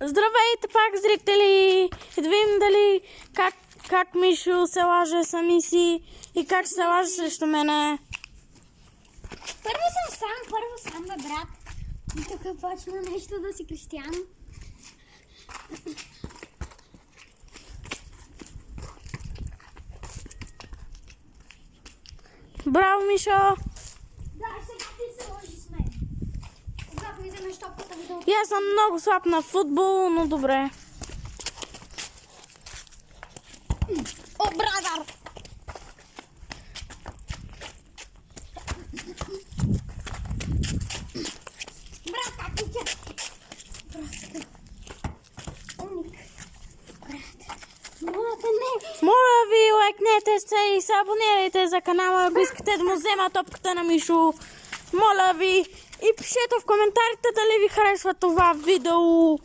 Здравейте пак, зрители! И да видим дали как Мишо се лаже сами си и как се лаже срещу мене. Първо сам, бе, брат. И тук почна нещо да си Кристияно. Браво, Мишо! Да, сега ти се ложи с мен. Когато ми вземеш топката ми долу. И аз съм много слаб на футбол, но добре. О, брадър! Брат, как ти тя? Просто. Умник. Брат. Моята не. Моля ви, лайкнете се и се абонирайте за канала, ако искате да му взема топката на Мишо. Моля ви и пишете в коментарите дали ви харесва това видео.